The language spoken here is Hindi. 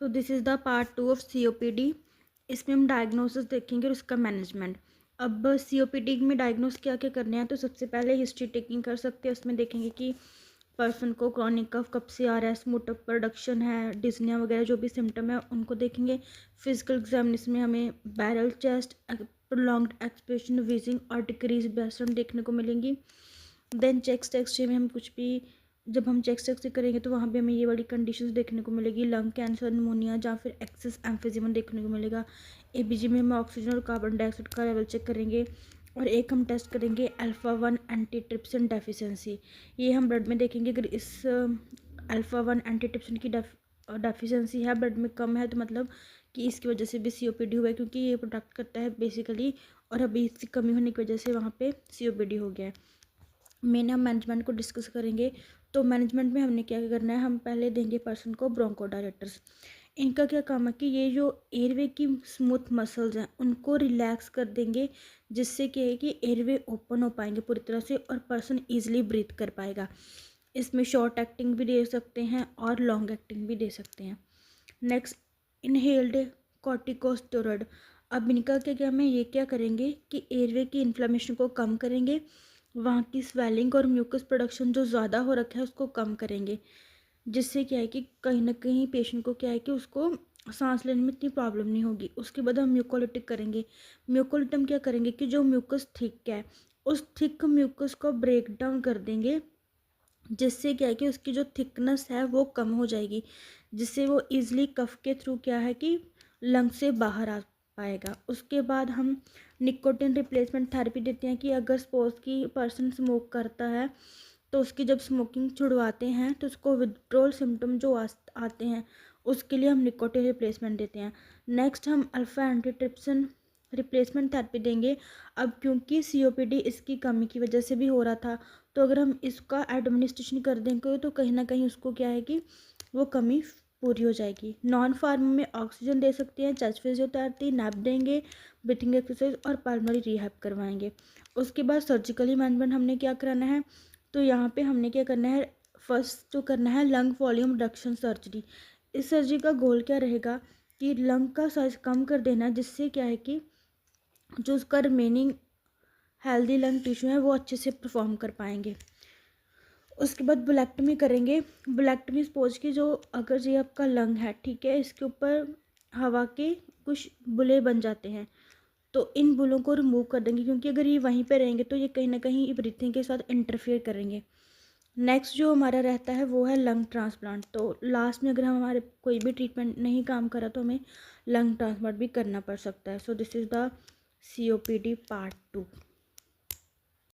तो this is the part 2 of COPD। इसमें हम डायग्नोसिस देखेंगे और उसका मैनेजमेंट। अब COPD में डायग्नोस क्या क्या करने हैं, तो सबसे पहले हिस्ट्री टेकिंग कर सकते हैं। उसमें देखेंगे कि पर्सन को क्रॉनिक कफ कब से आ रहा है, स्मूथ प्रोडक्शन है, डिस्निया वगैरह जो भी सिम्टम है उनको देखेंगे। फिजिकल एग्जामिनेशन में हमें barrel chest, prolonged expression, wheezing और डिक्रीज ब्रेस्ट देखने को मिलेंगी। देन चेस्ट एक्सरे में हम कुछ भी, जब हम चेस्ट एक्सरे करेंगे तो वहाँ पे हमें ये वाली कंडीशंस देखने को मिलेगी, लंग कैंसर, निमोनिया या फिर एक्सेस एम्फीजिमा देखने को मिलेगा। ABG में हम ऑक्सीजन और कार्बन डाइऑक्साइड का लेवल चेक करेंगे। और एक हम टेस्ट करेंगे अल्फ़ा 1 एंटीट्रिप्सिन डेफिशिएंसी। ये हम ब्लड में देखेंगे, अगर इस अल्फ़ा 1 एंटीट्रिप्सिन की डेफिशिएंसी है, ब्लड में कम है, तो मतलब कि इसकी वजह से भी COPD हुआ है, क्योंकि ये प्रोडक्ट करता है बेसिकली, और अभी इसकी कमी होने की वजह से वहाँ पे COPD हो गया है। मेन हम मैनेजमेंट को डिस्कस करेंगे। तो मैनेजमेंट में हमने क्या करना है, हम पहले देंगे पर्सन को ब्रोंकोडायलेटर्स। इनका क्या काम है कि ये जो एयरवे की स्मूथ मसल्स हैं उनको रिलैक्स कर देंगे, जिससे क्या है कि एयरवे ओपन हो पाएंगे पूरी तरह से और पर्सन ईजिली ब्रीथ कर पाएगा। इसमें शॉर्ट एक्टिंग भी दे सकते हैं और लॉन्ग एक्टिंग भी दे सकते हैं। Next, inhaled corticosteroid. अब इनका क्या क्या में ये क्या करेंगे कि एयरवे की इन्फ्लेमेशन को कम करेंगे, वहाँ की स्वेलिंग और म्यूकस प्रोडक्शन जो ज़्यादा हो रखा है उसको कम करेंगे, जिससे क्या है कि कहीं ना कहीं पेशेंट को क्या है कि उसको सांस लेने में इतनी प्रॉब्लम नहीं होगी। उसके बाद हम म्यूकोलिटिक करेंगे। म्यूकोलिटिक हम क्या करेंगे कि जो म्यूकस थिक है उस थिक म्यूकस को ब्रेक डाउन कर देंगे, जिससे क्या है कि उसकी जो थिकनेस है वो कम हो जाएगी, जिससे वो ईजिली कफ के थ्रू क्या है कि लंग से बाहर आ पाएगा। उसके बाद हम निकोटिन रिप्लेसमेंट थेरेपी देते हैं कि अगर सपोज की पर्सन स्मोक करता है तो उसकी जब स्मोकिंग छुड़वाते हैं तो उसको विड्रॉल सिम्टम जो आते हैं उसके लिए हम निकोटिन रिप्लेसमेंट देते हैं। नेक्स्ट, हम अल्फा एंटीट्रिप्सिन रिप्लेसमेंट थेरेपी देंगे। अब क्योंकि COPD इसकी कमी की वजह से भी हो रहा था, तो अगर हम इसका एडमिनिस्ट्रेशन कर देंगे तो कहीं ना कहीं उसको क्या है कि वो कमी पूरी हो जाएगी। नॉन फार्म में ऑक्सीजन दे सकते हैं, चेस्ट फिजियोथेरेपी, नैप देंगे, ब्रीथिंग एक्सरसाइज और पल्मोनरी रिहैब करवाएंगे। उसके बाद सर्जिकली मैनेजमेंट हमने क्या कराना है, तो यहाँ पे हमने क्या करना है, फर्स्ट जो करना है लंग वॉल्यूम रिडक्शन सर्जरी। इस सर्जरी का गोल क्या रहेगा कि लंग का साइज कम कर देना, जिससे क्या है कि जो उसका रिमेनिंग हेल्दी लंग टिश्यू है वो अच्छे से परफॉर्म कर पाएंगे। उसके बाद बुलेक्टमी करेंगे। बुलेक्टमी सपोज की जो, अगर ये आपका लंग है, ठीक है, इसके ऊपर हवा के कुछ बुले बन जाते हैं, तो इन बुलों को रिमूव कर देंगे, क्योंकि अगर ये वहीं पे रहेंगे तो ये कहीं ना कहीं ब्रीथिंग के साथ इंटरफेयर करेंगे। नेक्स्ट जो हमारा रहता है वो है लंग ट्रांसप्लांट। तो लास्ट में अगर हमारे कोई भी ट्रीटमेंट नहीं काम करा तो हमें लंग ट्रांसप्लांट भी करना पड़ सकता है। So this is the COPD part 2।